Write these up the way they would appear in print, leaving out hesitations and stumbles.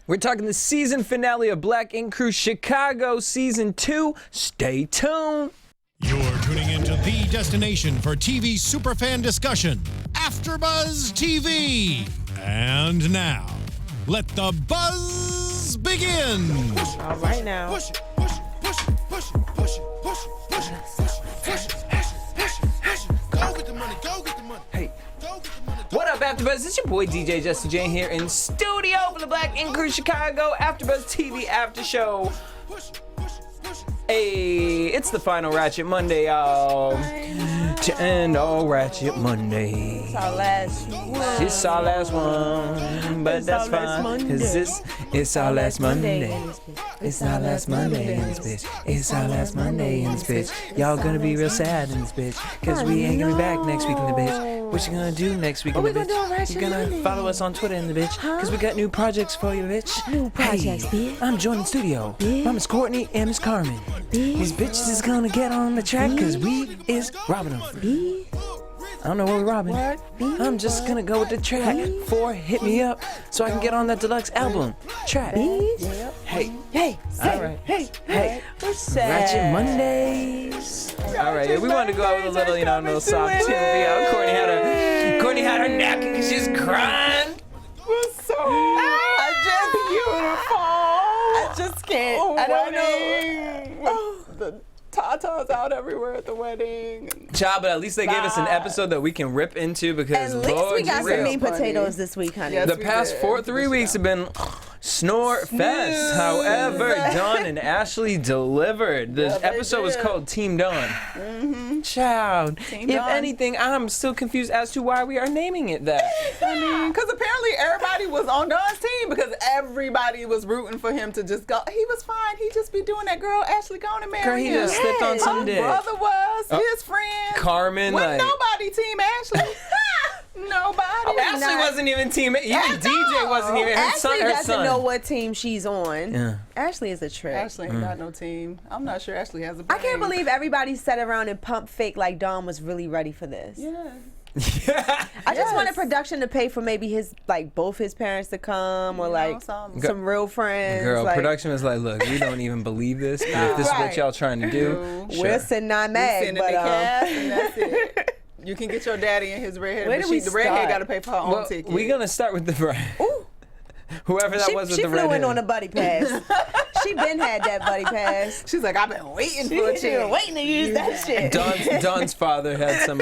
We're talking the season finale of Black Ink Crew Chicago Season 2. Stay tuned. You're tuning into the destination for TV superfan discussion, AFTERBUZZ TV. And now, let the buzz begin. All right now. Push it, push it, push it, push it, push it, push it, push it, push it, push it, push it. Go get the money, go get the money. Hey. Go get the money. What up, AfterBuzz? It's your boy DJ Jesse Janedy here in studio for the Black Ink Crew Chicago AfterBuzz TV After Show. Push it, push it, push it. Hey, it's the final Ratchet Monday, y'all. To end all Ratchet Monday. It's our last one. It's our last one, but It's that's our last fine, cause it's our last Monday. It's our last Monday in this bitch. It's our last Monday in this bitch. Y'all gonna be real sad in this bitch, cause we ain't gonna be back next week in the bitch. What you gonna do next week in the bitch? You're gonna follow us on Twitter in the bitch, cause we got new projects for you, bitch. New projects, bitch. I'm joining the studio. My Miss Courtney and Miss Carmen. These bitches is gonna get on the track, cause we is robbing them. I don't know what we're robbing. I'm just gonna go with the track. 4 hit me up so I can get on that deluxe album. Track. Hey. Alright. Hey. What's that? Ratchet Mondays. Alright, we wanted to go with a little, little soft tune. Courtney had her napkin because she's crying. So I just can't. I don't know. The tatas out everywhere at the wedding. Child, but at least they gave us an episode that we can rip into because At least Lord we got Jesus. some meat potatoes this week, honey. Yes. The we past did. 3 weeks have been snort fest. However, Dawn and Ashley delivered. The Yeah, they episode was did. called Team Dawn. Child, Team if Dawn. anything, I'm still confused as to why we are naming it that. I mean, because apparently everybody was on Don's team because everybody was rooting for him to just go. He was fine. He just be doing that. Girl, Ashley, go on and marry Girl, he him. just slipped on some His dick. brother was his friend. Carmen, Wasn't like nobody team Ashley. Nobody. Ashley wasn't even team. Even DJ wasn't even. Her Ashley son. Her doesn't son. know what team she's on. Yeah. Ashley is a trip. Ashley ain't got no team. I'm not sure Ashley has a I can't brain. believe everybody sat around and pumped fake like Dawn was really ready for this. Yeah. I just wanted Yes. production to pay for maybe both his parents to come or some real friends. Girl, like, production was like, look, we don't even believe this. But if this is what Right. y'all trying to do, No. sure. We're sitting not We mad, sending but the cast and that's it. You can get your daddy and his redhead. Where but do we the redhead start? got to pay for her own Well, ticket. we're gonna start with the Ooh. whoever that was with she the flew red in on a buddy pass. She been had that buddy pass. She's like, I've been waiting for a She been chick. waiting to use that shit. Dawn's father had some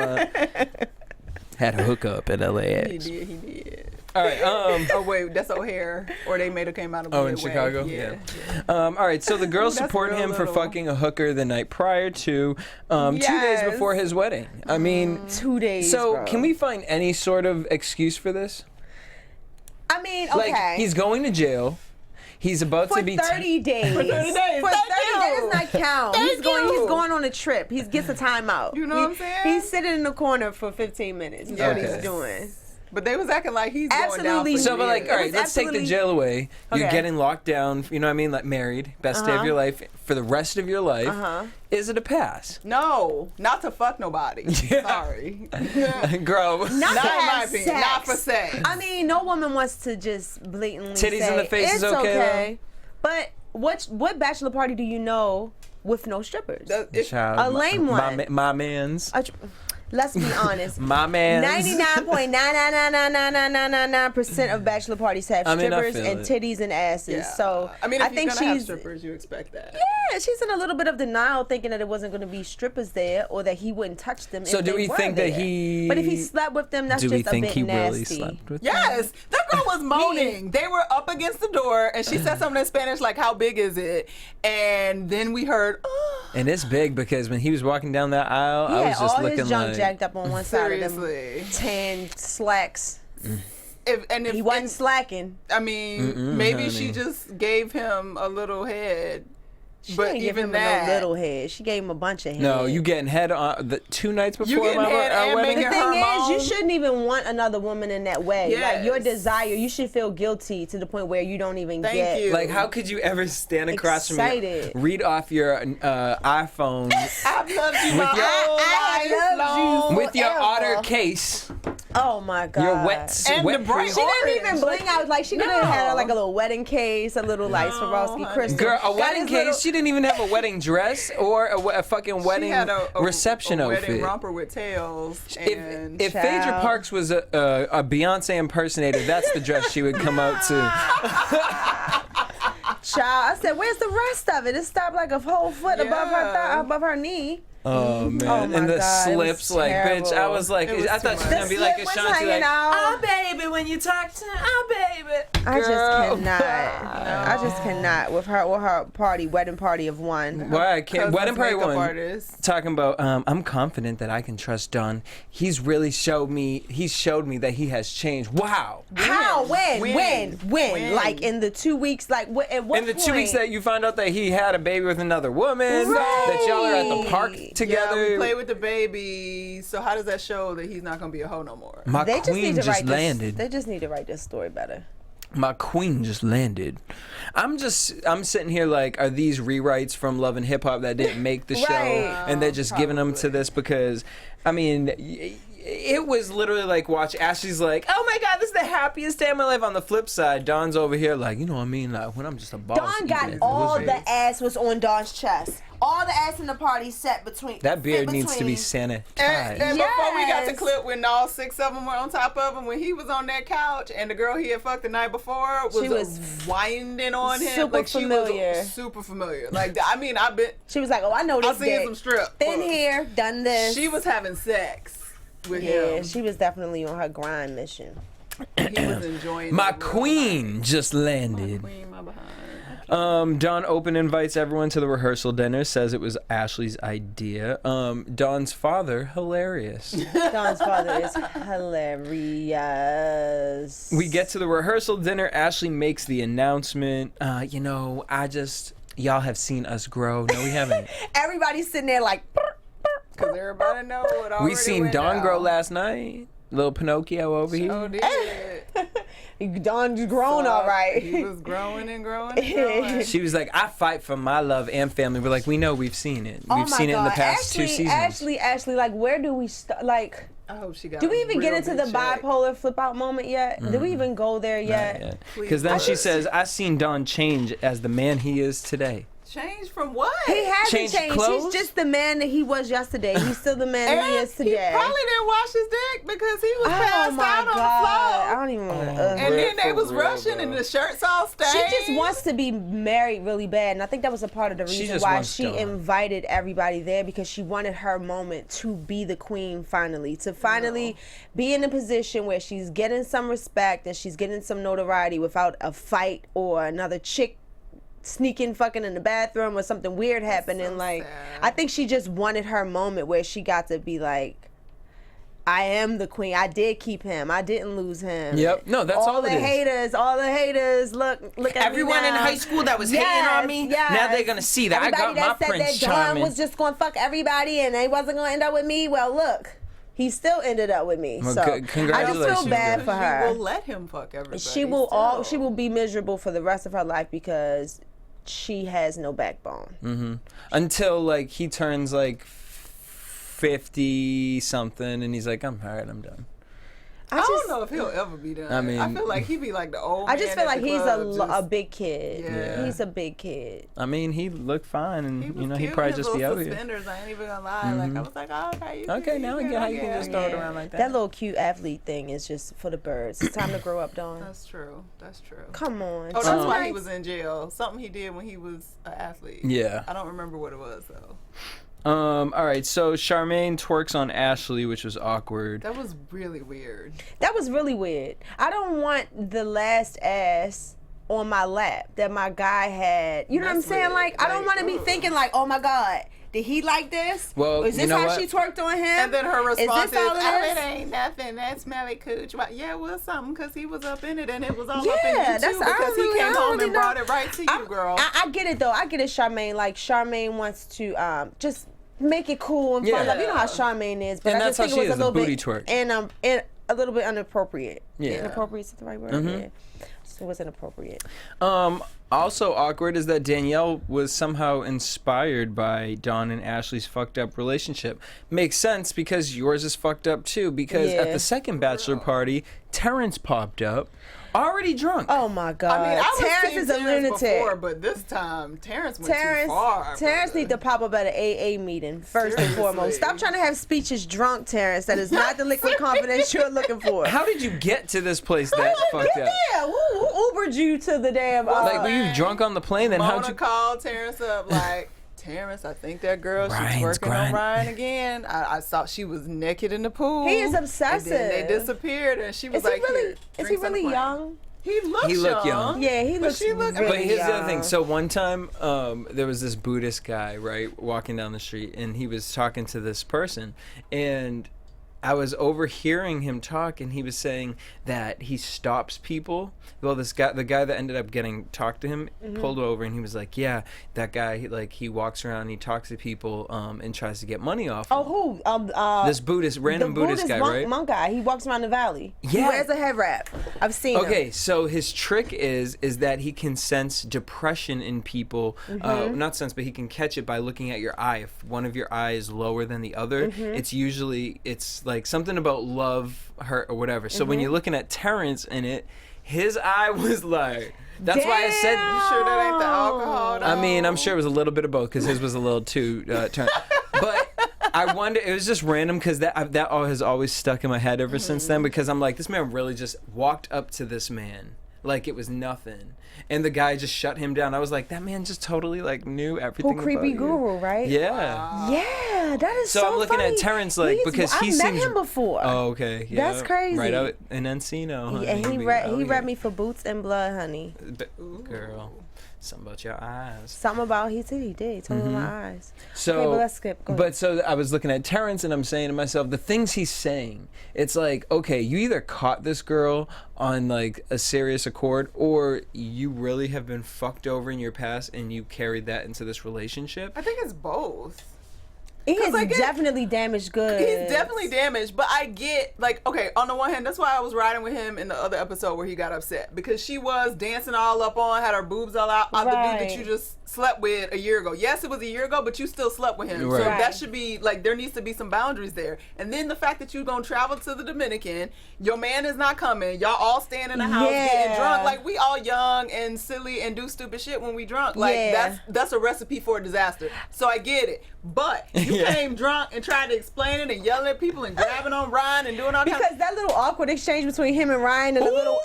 had a hookup at He LAX. did. He did. All right. Oh wait, that's O'Hare, or they made her came out of. Oh, in Midway. Chicago? Yeah. All right, so the girls That's support real him for little. fucking a hooker the night prior to 2 days Yes. before his wedding. I mean, 2 days. so bro. can we find any sort of excuse for this? I mean, okay. Like, he's going to jail. He's about for to be 30 days. For 30 days. For 30 Thank days you. does not count. Thank He's going. you. He's going on a trip. He gets a timeout. You know what I'm saying? He's sitting in the corner for 15 minutes. That's what Okay. he's doing. But they was acting like he's Absolutely. going down for So, but like, years. all right, was let's take the absolutely- jail away. You're Okay. getting locked down, you know what I mean? Like, married, best day of your life, for the rest of your life. Is it a pass? No, not to fuck nobody. Yeah. Sorry. Girl. Not, Not to in my have opinion. sex. Not for sex. I mean, no woman wants to just blatantly Titties say, in the face it's is okay, But what bachelor party do you know with no strippers? Child, A lame one. My man's. Let's be honest. My man's. 99.9999999% of bachelor parties have I mean, I strippers feel and it. titties and asses. Yeah. So I mean, if I think you're gonna have she's strippers, you expect that. yeah, she's in a little bit of denial, thinking that it wasn't going to be strippers there or that he wouldn't touch them. So if do they we were think that there. he? But if he slept with them, that's do we just a think bit he nasty. really slept with? Yes, that girl was moaning. They were up against the door, and she said something in Spanish like, "How big is it?" And then we heard, "Oh, And it's big because when he was walking down that aisle, He I had was just all looking his junk like. jacked up on one side of them seriously." tan slacks. If He wasn't slacking. I mean, maybe she honey. just gave him a little head. She But didn't give even him that, a little head. She gave him a bunch of head. No, you getting head on the 2 nights before getting my head and wedding. making The thing is, you hormones. shouldn't even want another woman in that way. Like your Yes. desire, you should feel guilty to the point where you don't even Thank get. you. Like, how could you ever stand across Excited. from me, read off your iPhone I've loved you my your- whole I life loved you. long. with your Forever. otter case Oh my god. Your wet, And wet the bright She didn't orange. even bling out. Like she could have had like a little wedding case, a little like Swarovski crystal. Girl, a Got wedding his case. little- She didn't even have a wedding dress or a fucking wedding She had a reception a wedding outfit. romper with tails. And If Phaedra Child. Parks was a Beyonce impersonator, that's the dress she would come out to. Child, I said, where's the rest of it? It stopped like a whole foot above her above her knee. Oh man, Oh, my and the God, it was slips, like, bitch. I terrible. was like, It was I too thought she was much. gonna be The like slip was Ashanti, hanging like, out. oh baby, when you talk to, oh baby. I just Girl. cannot. I just cannot with her party, wedding party of one. Why I can't? Wedding party one. Artist. Talking about, I'm confident that I can trust Don. He's really showed me that he has changed. Wow. How? When? When? Like in the 2 weeks? Like what? At what In the point? 2 weeks that you found out that he had a baby with another woman, Right. that y'all are at the park together. Yeah, we play with the baby. So how does that show that he's not gonna be a hoe no more? My They just queen need to just write landed. This. They just need to write this story better. My queen just landed. I'm sitting here like, are these rewrites from Love and Hip Hop that didn't make the show, Right. and they're just giving them to this because, I mean, it was literally like watch Ashley's like, oh my god, this is the happiest day of my life. On the flip side, Don's over here like, you know what I mean, like when I'm just a boss. Dawn got eating all blizzards. the ass was on Dawn's chest. All the ass in the party set between. That beard fit needs to be between- sanitized. And before we got the Yes. clip when all 6 of them were on top of him, when he was on that couch and the girl he had fucked the night before She was was winding on him, super like she familiar. was super familiar. Like I mean, I've been, She was like, "Oh, I know I've this seen dick. some strip. Been here, done this." She was having sex with Yeah, him. she was definitely on her grind mission. He was enjoying My it real queen just nice. landed. Queen, my behind. Dawn open invites everyone to the rehearsal dinner, says it was Ashley's idea. Dawn's father, hilarious. Dawn's father is hilarious. We get to the rehearsal dinner. Ashley makes the announcement. Y'all have seen us grow. No, we haven't. Everybody's sitting there like. Cause everybody know it already We seen went Dawn down. grow last night. Little Pinocchio over here. Oh, did. Dawn's grown, all right. He was growing and growing and growing. She was like, I fight for my love and family. We're like, we know, we've seen it. Oh We've my seen it in the God. past 2 seasons. Ashley, like, where do we start? Like, I hope she got. do we a even get real into good the check. bipolar flip out moment yet? Did we even go there yet? Because then she says, I seen Dawn change as the man he is today. Change from what? He hasn't Change changed. clothes? He's just the man that he was yesterday. He's still the man that he is He today. probably didn't wash his dick because he was Oh passed my out God. on I the floor. don't even want to. And then they For was real, rushing bro. and the shirts all stained. She just wants to be married really bad, and I think that was a part of the She reason just why wants she Dawn. invited everybody there, because she wanted her moment to be the queen finally, to finally be in a position where she's getting some respect and she's getting some notoriety without a fight or another chick sneaking fucking in the bathroom or something weird happening. so Like, sad. I think she just wanted her moment where she got to be like, I am the queen. I did keep him. I didn't lose him. Yep. No, that's all the it is. all the haters. Look at Everyone me in now. high school that was hating on me, now they're going to see that Everybody I got that my said Prince that Dawn Charming. was just going to fuck everybody and they wasn't going to end up with me. Well, look, he still ended up with me. Well, So good- I congratulations, just feel bad girl. for She her. will let him fuck everybody. She will be miserable for the rest of her life because she has no backbone. Until, like, he turns, like, 50-something, and he's like, I'm alright, I'm done. I don't know if he'll ever be done. I mean- I feel like he'd be like the old. I just man feel at like the he's club, a just- big kid. Yeah. He's a big kid. I mean, he looked fine, and, He was you know, he'd cute probably in his just be little out here. suspenders. I ain't even gonna lie. Like I was like, oh, okay, you Okay, can, now I you get how you can can just throw it around like that. That little cute athlete thing is just for the birds. It's time to grow up, Dawn. That's true. That's true. Come on. Oh, that's why Nice. he was in jail. Something he did when he was an athlete. Yeah. I don't remember what it was though. All right, so Charmaine twerks on Ashley, which was awkward. That was really weird. That was really weird. I don't want the last ass on my lap that my guy had. You know what I'm That's saying? weird. Like, I don't Like, want to be ugh. thinking like, oh my God, did he like this? Well, Or is you this know how what? she twerked on him? And then her response is, all it "Oh, is? it ain't nothing. That smelly cooch." But yeah, well, something because he was up in it, and it was all up in Yeah, you that's too because I he don't came home really and know. brought it right to you, girl. I get it though. I get it, Charmaine. Like, Charmaine wants to just make it cool and fun. Yeah. You know how Charmaine is, but And I that's just think how it she was is, a little the booty bit twerk. and a little bit inappropriate. Yeah. Inappropriate is the right word. Mhm. Yeah. So it was inappropriate. Also awkward is that Danielle was somehow inspired by Dawn and Ashley's fucked up relationship. Makes sense because yours is fucked up too. Because at the second bachelor party, Terrence popped up, already drunk. Oh my God! I mean, I was Terrence is a lunatic. before, but this time Terrence went too far. Terrence need to pop up at an AA meeting first and foremost. Stop trying to have speeches drunk, Terrence. That is not the liquid confidence you're looking for. How did you get to this place that fucked up? Yeah, who Ubered you to the damn? Like, were you drunk on the plane? Then how'd Mona you called Terrence up like, Terrence, I think that girl, Ryan's she's working grinding. on Ryan again. I saw she was naked in the pool. He is obsessive. And then they disappeared, and she was Is he like, really? "Here, Is drink he some really wine." young? He looks He looked young. Yeah, he But looks she looked- really But here's the other young. thing. So one time, there was this Buddhist guy, right, walking down the street, and he was talking to this person, and I was overhearing him talk, and he was saying that he stops people. Well, the guy that ended up getting talked to him, pulled over, and he was like, "Yeah, that guy, he walks around, and he talks to people, and tries to get money off them." Oh, who? This random the Buddhist guy, right? monk guy. He walks around the valley. He Yeah. wears a head wrap. I've seen him. Okay, so his trick is that he can sense depression in people. Not sense, but he can catch it by looking at your eye. If one of your eyes is lower than the other, it's like something about love, hurt, or whatever. So when you're looking at Terrence in it, his eye was like. That's why I said. You sure that ain't the alcohol? I mean, I'm sure it was a little bit of both because his was a little too turned. But I wonder, it was just random because that has always stuck in my head ever since then, because I'm like, this man really just walked up to this man like it was nothing. And the guy just shut him down. I was like, that man just totally knew everything. Who creepy about guru, right? Yeah. Yeah, that is so So I'm looking funny. at Terrence because he I've met seems. him before. Oh, okay. Yeah. That's crazy. Right out in Encino. Honey. And he read me for Boots and Blood, honey. Girl, something about your eyes. Something about he did. He told me my eyes. So, okay, but let's skip. Go ahead. so I was looking at Terrence and I'm saying to myself, the things he's saying, it's like, okay, you either caught this girl on a serious accord, or you really have been fucked over in your past and you carried that into this relationship. I think it's both. He is I get- definitely damaged goods. He's definitely damaged, but I get, okay, on the one hand, that's why I was riding with him in the other episode where he got upset, because she was dancing all up on, had her boobs all out, the dude that you just slept with a year ago. Yes, it was a year ago, but you still slept with him. Right. So that should be, there needs to be some boundaries there. And then the fact that you're going to travel to the Dominican, your man is not coming, y'all all staying in the house getting drunk. We all young and silly and do stupid shit when we drunk. That's a recipe for a disaster. So I get it. But you came drunk and tried to explain it and yelling at people and grabbing on Ryan and doing all kinds because that little awkward exchange between him and Ryan and the little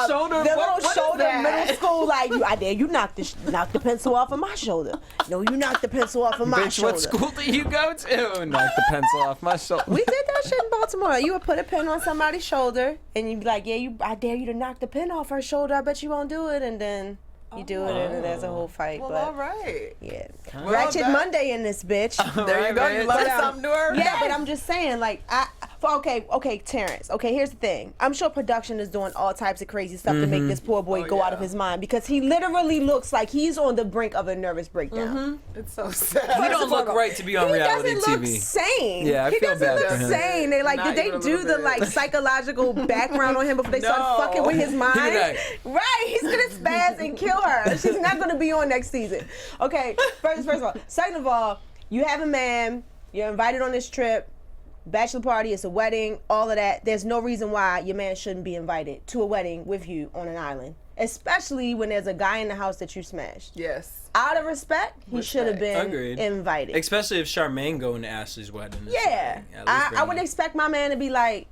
shoulder, what is that? middle school, I dare you knock the pencil off of my shoulder. No, you knocked the pencil off of my Bitch, shoulder. what school do you go to? Knock the pencil off my shoulder. We did that shit in Baltimore. You would put a pen on somebody's shoulder and you'd be like, I dare you to knock the pen off her shoulder. I bet you won't do it. And then you do it and then there's a whole fight. Well, but all right. yeah. Well, Ratchet that- Monday in this bitch. There you go. You learned something new every Yeah, day. but I'm just saying, okay, Terrence. Okay, here's the thing. I'm sure production is doing all types of crazy stuff to make this poor boy go out of his mind, because he literally looks like he's on the brink of a nervous breakdown. It's so sad. He don't look right to be on reality He doesn't TV. look sane. Yeah, I he feel doesn't bad look for him. sane. They Not did they even a do little the bit. psychological background on him before they started fucking with his mind? He'd be like- Right, he's gonna spaz and kill her. She's not gonna be on next season. Okay, first of all. Second of all, you have a man, you're invited on this trip, bachelor party, it's a wedding, all of that. There's no reason why your man shouldn't be invited to a wedding with you on an island, especially when there's a guy in the house that you smashed. Yes. Out of respect, he should have been Agreed. invited. Especially if Charmaine going to Ashley's wedding. Yeah, I would expect my man to be like,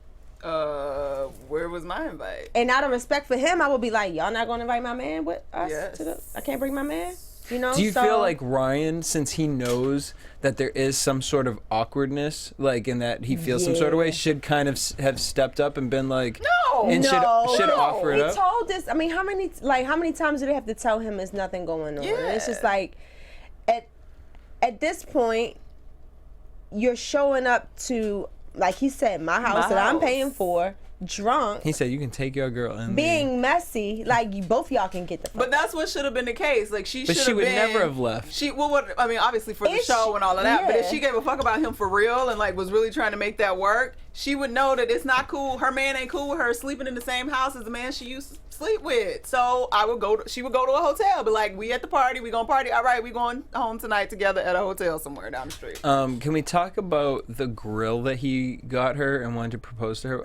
Where was my invite? and out of respect for him, I would be like, y'all not gonna invite my man with us Yes. to the? I can't bring my man. You know. Do you So- feel like Ryan, since he knows that there is some sort of awkwardness, in that he feels some sort of way, Yeah. should kind of have stepped up and been like, No. and should offer it he up? told this. I mean, how many times do they have to tell him there's nothing going on? Yeah. It's just at this point, you're showing up to, like he said, my house that I'm house. paying for, drunk, He said you can take your girl and leave. being messy. Both y'all can get the fuck. But that's what should have been the case. She But should she have would been. never have left. Obviously for the If show she- and all of that. But if yeah. she gave a fuck about him for real and was really trying to make that work, she would know that it's not cool. Her man ain't cool with her sleeping in the same house as the man she used to sleep with. So she would go to a hotel, be like, we at the party, we gonna party. All right, we going home tonight together at a hotel somewhere down the street. Can we talk about the grill that he got her and wanted to propose to her?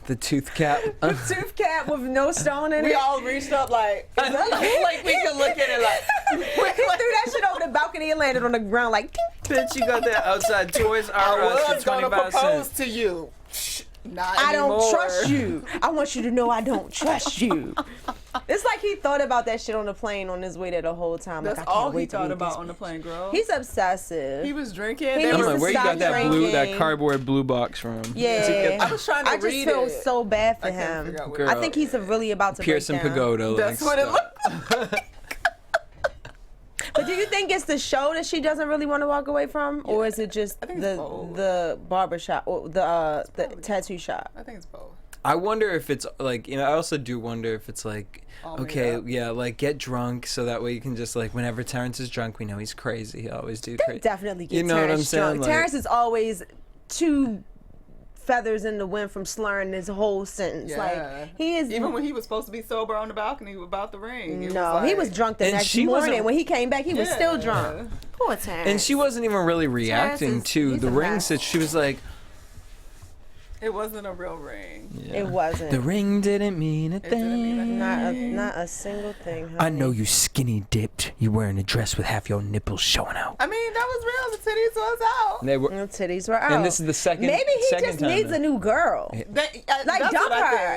The tooth cap. The tooth cap with no stone in it. We all reached up like like we could look at it like. He threw that shit over the balcony and landed on the ground like. Bitch, you got that outside Toys R I Us was for gonna 25 propose cents. to you. Not I anymore. don't trust you. I want you to know I don't trust you. It's like he thought about that shit on the plane on his way there the whole time. That's like, I can't all he wait to thought meet about this on the bitch. plane, girl. He's obsessive. He was drinking. He They needs I'm were like, to where you got stop that blue, that drinking. cardboard blue box from? Yeah. I was trying to I just read feel it. so bad for I couldn't him. figure out what Girl. I think he's really about to Pearson break down. Pagoda. That's like, what it stuff. looked like. But do you think it's the show that she doesn't really want to walk away from, or is it just I think it's both. the barber shop or the tattoo shop? I think it's both. I wonder if it's like, I also do wonder if it's like, All made okay, up. yeah, like get drunk so that way you can just like, whenever Terrence is drunk, we know he's crazy. He always do crazy. Definitely get You know what Terrence I'm saying? drunk. Like- Terrence is always two feathers in the wind from slurring his whole sentence. Yeah. Like he is. Even when he was supposed to be sober on the balcony about the ring. It No, was he like- was drunk the And next she wasn't- morning. When he came back, he was still Yeah. drunk. Poor Terrence. And she wasn't even really reacting is- to he's the a ring mess. sit. She was like, It wasn't a real ring. yeah. It wasn't. The ring didn't mean a didn't mean a thing. Not a single thing. I honey. know you skinny dipped. You wearing a dress with half your nipples showing out. I mean, that was real. The titties was out. They were, The titties were out. and this is the second. Maybe he second just time needs now. a new girl. Like Like dump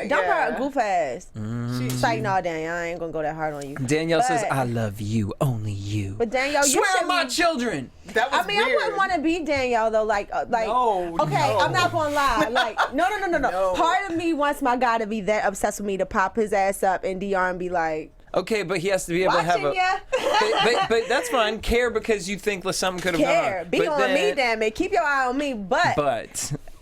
dump her, goof ass. Mm. It's like, no, Danielle, I ain't gonna go that hard on you. Danielle says, But- "I love you, only you." But Danielle, you Swear should on my be- children. That was I mean, weird. I wouldn't want to be Danielle though. Like, No, okay, no. I'm not gonna lie. Like, no. No. Part of me wants my guy to be that obsessed with me to pop his ass up in DR and be like, Okay, but he has to be able to have watching a. ya. But that's fine. Care because you think something could have gone Care, on. be But on then- me, damn it. Keep your eye on me, but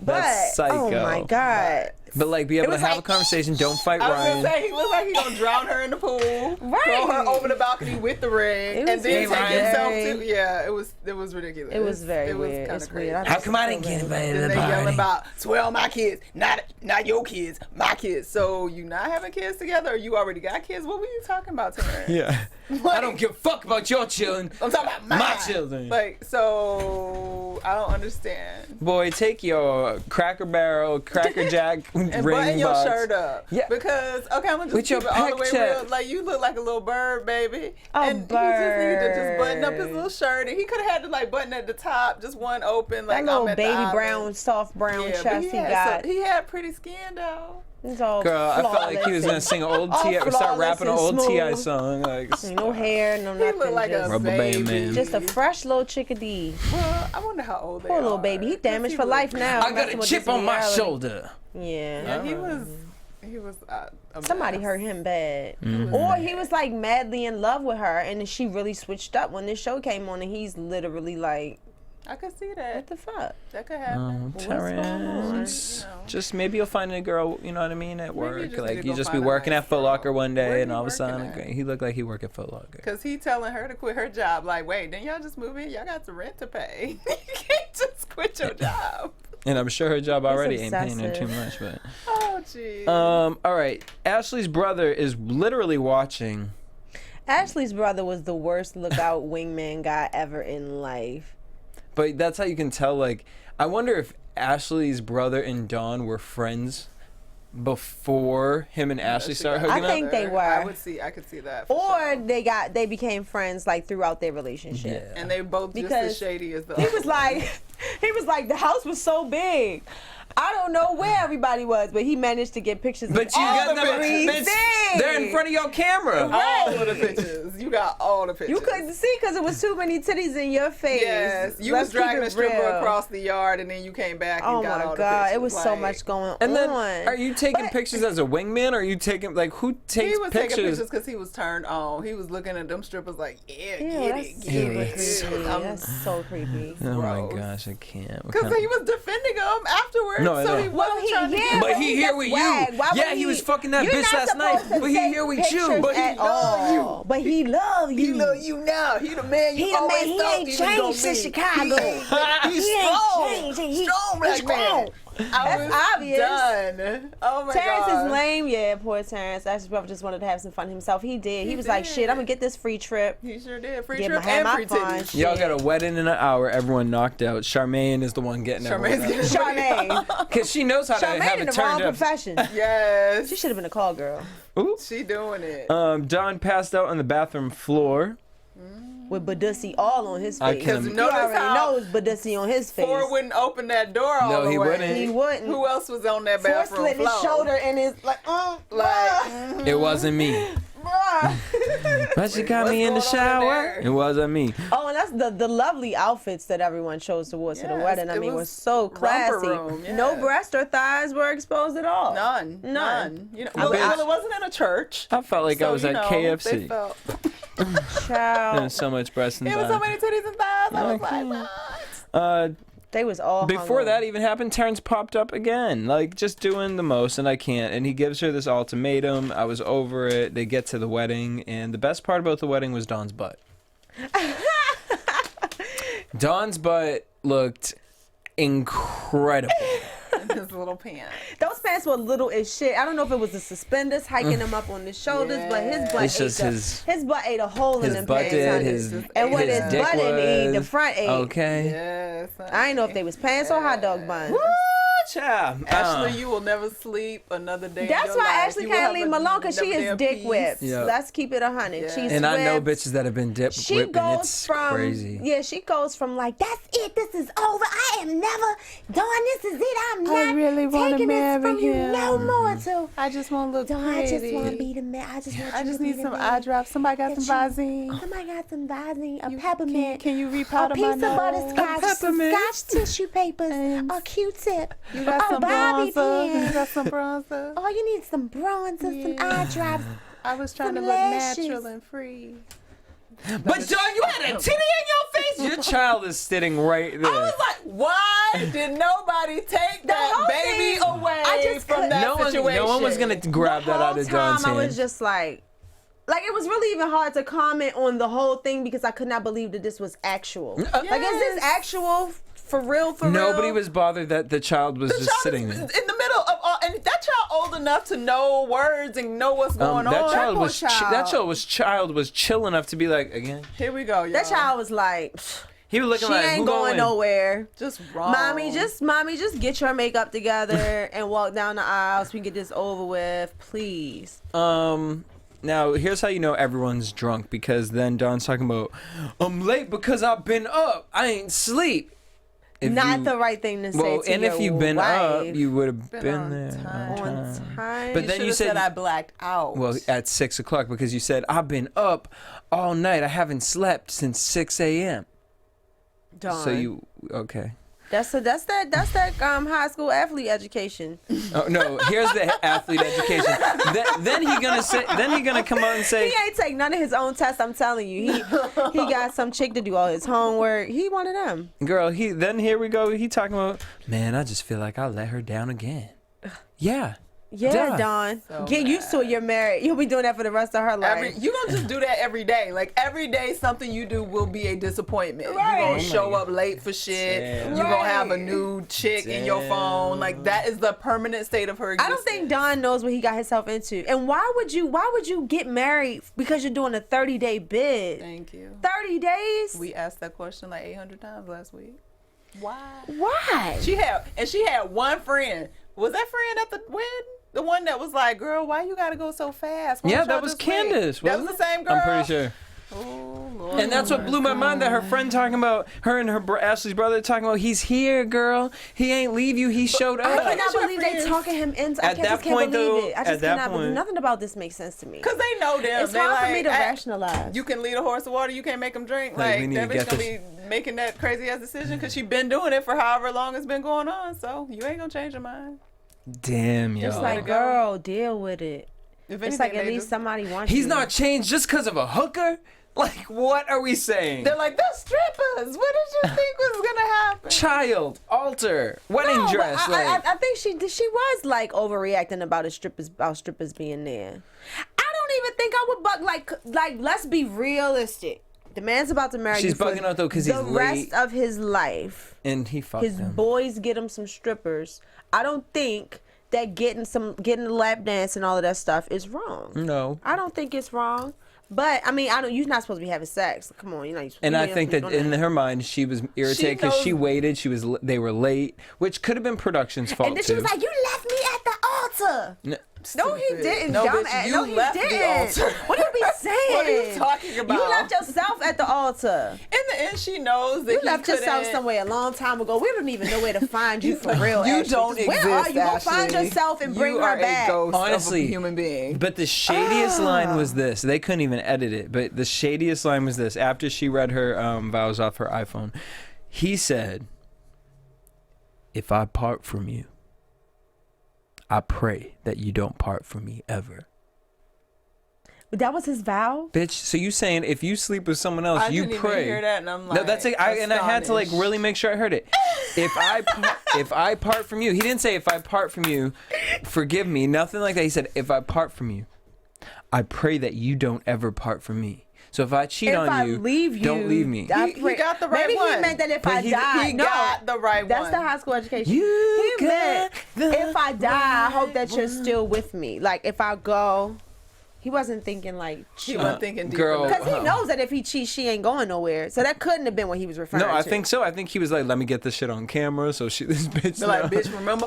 that's psycho. oh my god. But like, be able to was have like- a conversation. Don't fight I was Ryan. gonna say he looked like he gonna drown her in the pool, Right. throw her over the balcony with the ring, It and was then take very- himself to. Yeah, it was ridiculous. It was very it was weird. kinda It's crazy. weird. How come I didn't get invited to Then the they yelling party? about swear on my kids, not your kids, my kids. So you not having kids together, or you already got kids? What were you talking about, Terrence? Yeah. I don't give a fuck about your children. I'm talking about mine. My children. Like, so I don't understand. Boy, take your Cracker Barrel, Cracker Jack And ring button your box. shirt up. Yeah. Because, okay, I'm going to With just your keep it all the peck way check. real. Like, you look like a little bird, baby. A and he just needed to just button up his bird. little shirt. And he could have had to, like, button at the top, just one open. Like, That little I'm at the baby island. brown, soft brown Yeah, but chest he had got. he had pretty skin, though. It's all Girl, I felt like he was gonna flawless. sing an old All T.I. Start flawless rapping an and old T.I. smooth. song. Like, No hair, no He nothing. looked like a just, Rubber band baby. man. just a fresh little chickadee. Well, I wonder how old they Poor are. little baby. He 'Cause damaged he for was- life now. I got messing a with chip this on my reality. shoulder. Yeah. Yeah, he was a Somebody mess. hurt him bad. Mm-hmm. Or he was like madly in love with her and then she really switched up when this show came on and he's literally like, I could see what that. the fuck? That could happen. What's going on? Terrence. You know. Just maybe you'll find a girl, you know what I mean, at work. just need Like, to you go just be find a working nice at Foot Locker girl. one Where day he and all of a working sudden, at? he looked like he worked at Foot Locker. Cause he telling her to quit her job. Like, wait, then y'all just move in. Y'all got the rent to pay. You can't just quit your job. And I'm sure her job already ain't paying her too obsessive. much, but. Oh, jeez. All right. Ashley's brother is literally watching. Ashley's brother was the worst lookout wingman guy ever in life. But that's how you can tell, like, I wonder if Ashley's brother and Dawn were friends before him and Ashley started hooking I think up. they were. I could see that. For Or sure. they became friends like throughout their relationship. Yeah. And they both just Because as shady as the He other was one. like, the house was so big. I don't know where everybody was, but he managed to get pictures But of you all got the them, things. they're in front of your camera. all of the pictures. You got all the pictures. You couldn't see because it was too many titties in your face. Yes, you Let's was dragging keep a it stripper real. across the yard, and then you came back and Oh got all my the god, pictures. it was so Like, much going And then, on. are you taking But- pictures as a wingman, or are you taking, like, who takes He was taking pictures? pictures because he was turned on. He was looking at them strippers like, yeah, Ew, get that's it, super get creepy. it. That's so creepy. Oh my gross. gosh, I can't. What Because kind- he was defending him afterwards, No, I so know. he Well, wasn't trying to get But but he he's here a with swag. you. Why Yeah, would he was fucking that You're bitch not last night, supposed to but he take here with you. pictures But he at love all. But He he love you. He love you now. He the man you always He thought ain't he was gonna changed since be. Chicago. He's He strong. ain't changed. Strong black man. I was obvious. done. Oh my Terrence god. is lame. Yeah, poor Terrence. Actually, probably just wanted to have some fun himself. He did. He was like, shit, I'm gonna get this free trip. He sure did. Free Get trip my- and have free my fun. titties. Y'all got a wedding in an hour. Everyone knocked out. Charmaine is the one getting Charmaine's everyone getting Charmaine. because she knows how to have Charmaine in it the wrong turned up. profession. Yes. She should have been a call girl Ooh. She doing it. Don passed out on the bathroom floor. with Badussi all on his I face. can- He Notice already how knows Badussi on his face. Ford wouldn't open that door all No, the he way. wouldn't. He wouldn't. Who else was on that Ford bathroom slid his floor? shoulder and his like, Like, It wasn't me. But she got me in the what's going on shower. there? It wasn't me. Oh, and that's the lovely outfits that everyone chose to wear to the Yes, wedding. I it mean, was was so romper classy. room, No yeah. breast or thighs were exposed at all. None. None. You know, I well, was- it wasn't in a church. I felt like I So, was you at know, KFC. they felt- Child. There's so much breast and It was so many titties and thighs. I was like, what? They was all Before hungover. that even happened, Terrence popped up again, like just doing the most, and I can't. And he gives her this ultimatum. I was over it. They get to the wedding, and the best part about the wedding was Dawn's butt. Dawn's butt looked incredible. His little pants. Those pants were little as shit. I don't know if it was the suspenders hiking them up on the shoulders, but his butt It's just his butt ate a hole in His them butt pants. did. honey. His and what his his dick butt didn't eat, the was front ate. okay. Yes. I didn't know if they was pants or hot dog buns. Child. Ashley, you will never sleep another day. That's in your why life. Ashley You will can't have leave a him alone because she never is damn dick peace. whipped. Yeah. Let's keep it 100. Yeah. She's And I know whipped. bitches that have been dip She whipped, and goes it's from crazy. she goes from like that's it, this is over. I am never done. This is it. I'm I not really wanna taking this marry from you him. no more. So I just want to look Dawn, I just want to pretty. be the man. I just want I you just to be need the some man. eye drops. Somebody got some That Visine. Somebody got some Visine, a You- peppermint, Can you a repowder piece my of nose? butterscotch, some peppermint. scotch tissue papers, And a Q-tip, You got a some bobby bronzer. pin. You got some bronzer. Oh, you need some bronzer, some Yeah. eye drops. I was trying to some look lashes. natural and free. But Dawn, you had a titty in your face. Your child is sitting right there. I was like, why did nobody take that whole baby thing, away I just from couldn't- that no situation? one was gonna grab The that out whole of Dawn's time I hand. was just like it was really even hard to comment on the whole thing because I could not believe that this was actual. Like, is this actual for real? For Nobody real? was bothered that the child was just Child sitting is there. in the middle of all, and that child old enough to know words and know what's going That on. child poor was child was chill enough to be like again. Here we go, y'all. That child was like, He was looking she like ain't who going win? nowhere. just wrong. Mommy, just get your makeup together and walk down the aisle so we can get this over with, please. Now here's how you know everyone's drunk because then Dawn's talking about I'm late because I've been up. I ain't sleep. If Not you- the right thing to say Well, to and your if you've been up, wife. you would have been on there time. on on time. time. But then you should've said I blacked out. well at 6 o'clock because you said I've been up all night. I haven't slept since 6 a.m. Dawn. So you okay? That's that high school athlete education. Oh no! Here's the athlete education. Then he gonna come out and He say, ain't take none of his own tests. I'm telling you, he got some chick to do all his homework. He one of them. "Girl." Then here we go. He talking about, man. I just feel like I let her down again. Yeah. Yeah, Duh. Dawn. So Get used to it. You're married. You'll be doing that for the rest of her life. You gonna just do that every day. Like every day something you do will be a disappointment. Right. You gonna show up late for shit. Damn. You gonna have a Right. new chick in your phone. Like that is the permanent state of her I existence. don't think Dawn knows what he got himself into. And why would you get married because you're doing a 30-day bid? Thank you. 30 days? We asked that question like 800 times last week. Why? Why? She had one friend. Was that friend at the wedding? The one that was like, "Girl, why you gotta go so fast?" Why Yeah, don't that y'all was just wait?" Candace. That was wasn't the it? same girl. I'm pretty sure. Oh, Lord. And that's what blew my mind that her friend talking about her and Ashley's brother talking about he's here, girl. He ain't leave you. He showed I up. cannot It's your believe they friends. talking him into. I At just that can't point, believe though, it. I at just that cannot. point- Nothing about this makes sense to me. Cause they know them. It's They hard for like, me to I- rationalize. You can lead a horse to water. You can't make him drink. Like, we Like need that to bitch get gonna this- be making that crazy ass decision because she been doing it for however long it's been going on. So you ain't gonna change your mind. Damn, It's y'all. like, girl, deal with it. If It's anything, like at they least just- somebody wants He's you. not changed just because of a hooker? Like, what are we saying? They're like, they're strippers. What did you think was gonna happen? Child, altar, wedding No, but dress. I think she was like overreacting about strippers being there. I don't don't even think I would buck. Like, let's be realistic. The man's about to marry you. She's bugging out though because he's the late rest of his life. and he fucked His him. boys get him some strippers. I don't think that getting the lap dance and all of that stuff is wrong. No. I don't think it's wrong. But I mean, you're not supposed to be having sex. Come on, you're not. And I think that in her mind, she was irritated because she waited. They were late, which could have been production's fault And then too. she was like, "You left me at the altar." No, he didn't. No, dumb bitch, ass. you No, he left the didn't. altar. What are you be saying? What are you talking about? You left yourself at the altar. In the end, she knows that You he left yourself couldn't- somewhere a long time ago. We don't even know where to find you for real. You Ashley. don't exist. Where are you? Go find Ashley. yourself and bring you her are back. A ghost Honestly, of a human being. But the shadiest line was this. They couldn't even edit it. But the shadiest line was this. After she read her vows off her iPhone, he said, "If I part from you, I pray that you don't part from me ever." That was his vow. Bitch, so you saying if you sleep with someone else, I you didn't pray? even hear that, and I'm like, No, that's like, and I had to like astonished. really make sure I heard it. If I part from you, he didn't say if I part from you, forgive me. Nothing like that. He said if I part from you, I pray that you don't ever part from me. So if I cheat If on I you, leave you, don't leave me. He got the right Maybe one. he meant that if But I die. He no, got the right that's one. the high school education. You He meant got the if I die, I hope that you're still with me. Like if I go, he wasn't thinking like He wasn't thinking deep girl. enough. because he knows that if he cheats, she ain't going nowhere. So that couldn't have been what he was referring No, to. I think so. I think he was like, let me get this shit on camera so this bitch They're like, know. bitch, remember?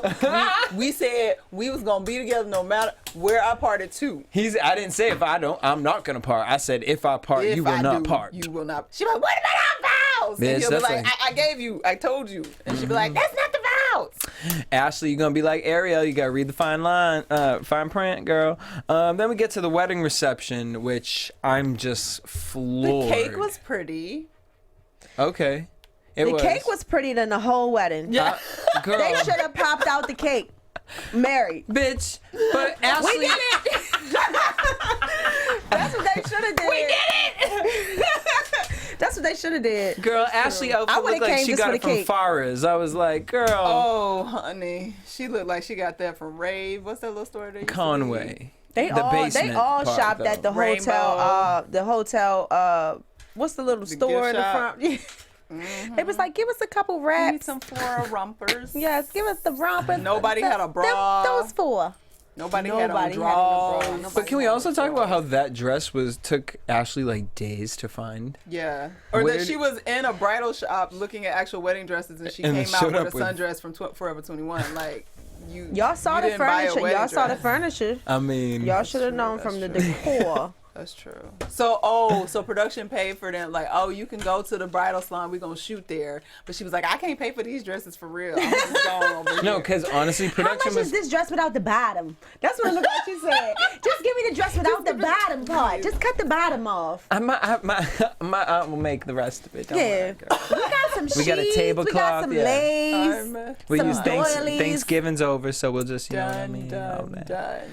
we said we was going to be together no matter where I parted to. I didn't say if I don't, I'm not going to part. I said if I part, If you will I not do, part. You will not. She be like, what about our vows? Bitch, And he'll be that's like, like- I gave you. I told you. And she'd be like, that's not the vows. Ashley, you're gonna be like Ariel. You gotta read the fine print, girl. Then we get to the wedding reception, which I'm just floored. The cake was pretty. okay. the cake was prettier than the whole wedding. Yeah. Girl, They should have popped out the cake. Married. bitch. But Ashley, We did it. That's what they should have did. We did it. That's what they should have did. girl, Ashley outfit I would've looked like came she just got for it the from cake. Farah's. I was like, girl, Oh, honey. She looked like she got that from Rave. What's that little store they used to be? Conway. They The all basement shopped part, at the though. Rainbow. hotel. The hotel. What's the little store gift in the shop. front? It was like, give us a couple Need wraps. some floral rompers. Yes, give us the romper. Nobody had a bra. Those four. Nobody Nobody had on had drawers. on a bra. But can we also talk about how that dress took Ashley like days to find? Yeah. Or Where that did- she was in a bridal shop looking at actual wedding dresses and she And came it out showed with a up with- sundress from Forever 21. Like, Y'all saw you the didn't buy a furniture. wedding Y'all saw the dress. furniture. I mean, Y'all should have known from the decor. That's true. So production paid for them. Like, oh, you can go to the bridal salon. We're going to shoot there. But she was like, I can't pay for these dresses for real. I'm just going over here. no, because honestly, How production much was is this dress without the bottom? That's what it looked like she said. Just give me the dress without the bottom part. Just cut the bottom off. my aunt will make the rest of it. Don't Yeah. worry, girl. We got some sheets. We got a We tablecloth, got some yeah. lace. We Some use doilies. Thanksgiving's over, so we'll just, you know what I mean? all Done. that.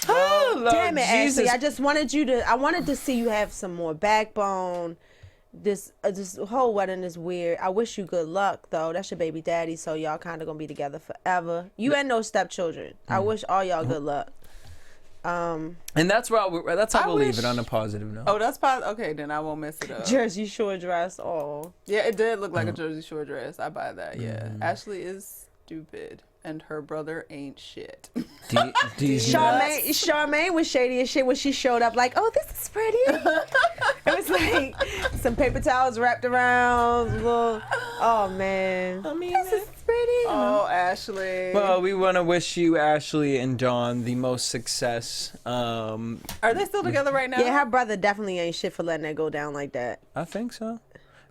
Oh, Lord damn it, Jesus. Ashley. I wanted to see you have some more backbone. This whole wedding is weird. I wish you good luck, though. That's your baby daddy, so y'all kind of gonna be together forever. You ain't no stepchildren. I wish all y'all good luck. And that's how we'll leave it on a positive note. Oh, that's positive. Okay, then I won't mess it up. Jersey Shore dress. Oh, Yeah, it did look like a Jersey Shore dress. I buy that, yeah. Ashley is stupid. And her brother ain't shit. These Charmaine was shady as shit when she showed up. Like, oh, this is pretty. It was like some paper towels wrapped around. Oh man, I mean, this is pretty. Oh, Ashley. well, we want to wish you, Ashley and Dawn, the most success. Are they still together right now? Yeah, her brother definitely ain't shit for letting that go down like that. I think so.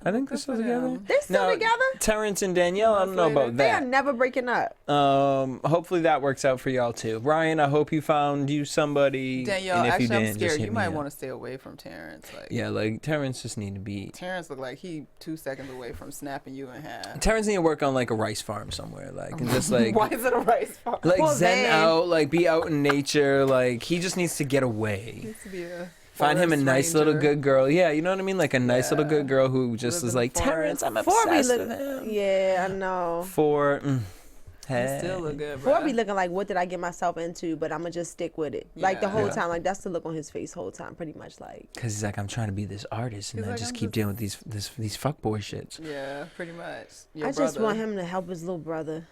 I think they're still for together. them. They're still Now, together? Terrence and Danielle, I don't know about They are that. never breaking up. Hopefully that works out for y'all too. Ryan, I hope you found you somebody. Danielle, and if actually, you I'm didn't, just scared. hit You me might up. want to stay away from Terrence. Like, Yeah, like Terrence just need to be. Terrence looked like he 2 seconds away from snapping you in half. Terrence need to work on like a rice farm somewhere, like and just like Why is it a rice farm? like Poor zen man. out, like be out in nature. Like he just needs to get away. Needs to be a Find him a forest nice little ranger. good girl. Yeah, you know what I mean? Like a nice little Yeah. good girl who just Live is in the like, Terrence, forest. I'm Before we obsessed look, with him. yeah, I know. You still look good, Ford bro. be looking like, what did I get myself into? But I'm gonna just stick with it. Like the whole time, like that's the look on his face whole time, pretty much like. Cause he's like, I'm trying to be this artist, and He's I like, just I'm keep dealing with these fuckboy shits. Yeah, pretty much. I just want him to help his little brother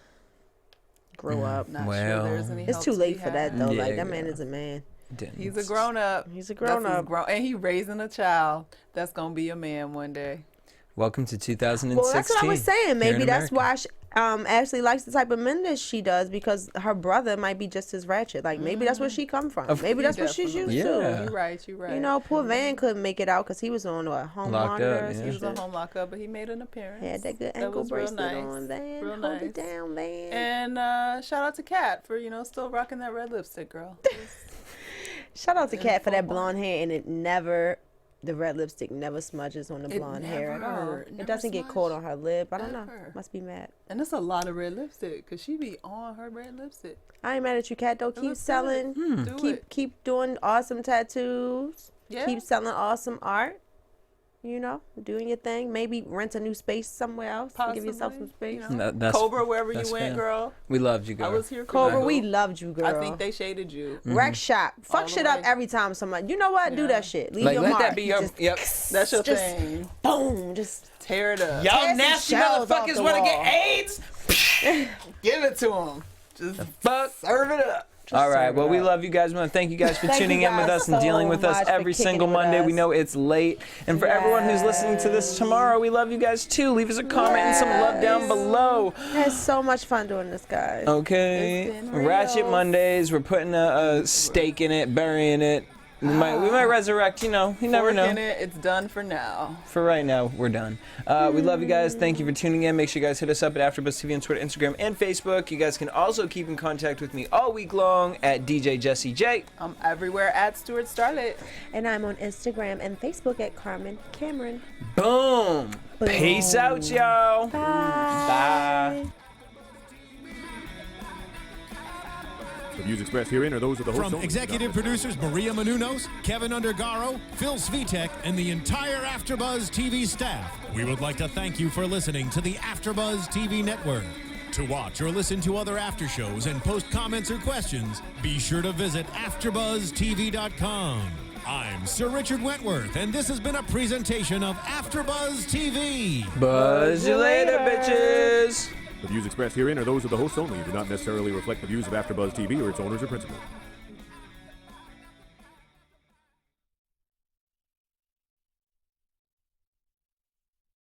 grow up. Not Well, sure there's any It's help too to late be for that had. though. Yeah, Like that man is a man. He's a grown up. He's a grown up. And he raising a child that's gonna be a man one day. Welcome to 2016. Well, that's what I was saying. here Maybe in that's America. why Ashley likes the type of men that she does, because her brother might be just as ratchet. Like maybe that's where she come from. Maybe that's what she's used Yeah. to. You're right. You're right. You know, poor Van couldn't make it out because he was on a home Locked monitor. up, or yeah. some He was a shit. home lockup, but he made an appearance. Had that good That ankle was real bracelet nice. on, Van. Real Hold nice. it down, Van. And shout out to Kat for still rocking that red lipstick, girl. Shout out to Kat for that blonde hair, and the red lipstick never smudges on the blonde hair at all. It never doesn't get caught on her lip. I don't know. Never. Must be mad. And it's a lot of red lipstick because she be on her red lipstick. I ain't mad at you, Kat, though. Keep looks selling. good. Do it. Keep doing awesome tattoos. Yeah. Keep selling awesome art. You know, doing your thing. Maybe rent a new space somewhere else. To give yourself some Possibly, space. you know. That's- Cobra, wherever that's you went, fair. girl. We loved you, girl. I was here for Cobra, you. we loved you, girl. I think they shaded you. Wreck shop. Fuck All the shit up way. every time somebody. You know what? Do Yeah. that shit. Leave Like, your let mark. that be your. Just, Yep. That's your just thing. boom. Just Tear it up. Tear Y'all some nasty shells off motherfuckers the want to wall. get AIDS? Give it to them. Just Fuck. serve it up. All right. serve Well, it we up. love you guys. We want to thank you guys for Thank tuning you in with guys us and dealing so with us much for every kicking single it with Monday. We us. know it's late. And for everyone who's listening to this tomorrow, we love you guys too. Leave us a comment and some love down below. I had so much fun doing this, guys. Okay. It's been real. Ratchet Mondays. We're putting a stake in it, burying it. We might resurrect, you never know. Fork in it. It's done for now. For right now, we're done. We love you guys. Thank you for tuning in. Make sure you guys hit us up at AfterBuzz TV on Twitter, Instagram, and Facebook. You guys can also keep in contact with me all week long at DJ Jesse J. I'm everywhere at Stuart Starlet. And I'm on Instagram and Facebook at Carmen Cameron. Boom. Peace out, y'all. Bye. The views expressed herein are those of the host From only. executive producers Maria Menounos, Kevin Undergaro, Phil Svitek, and the entire AfterBuzz TV staff, we would like to thank you for listening to the AfterBuzz TV network. To watch or listen to other after shows and post comments or questions, be sure to visit AfterBuzzTV.com. I'm Sir Richard Wentworth, and this has been a presentation of AfterBuzz TV. Buzz you later, bitches. The views expressed herein are those of the host only and do not necessarily reflect the views of AfterBuzz TV or its owners or principals.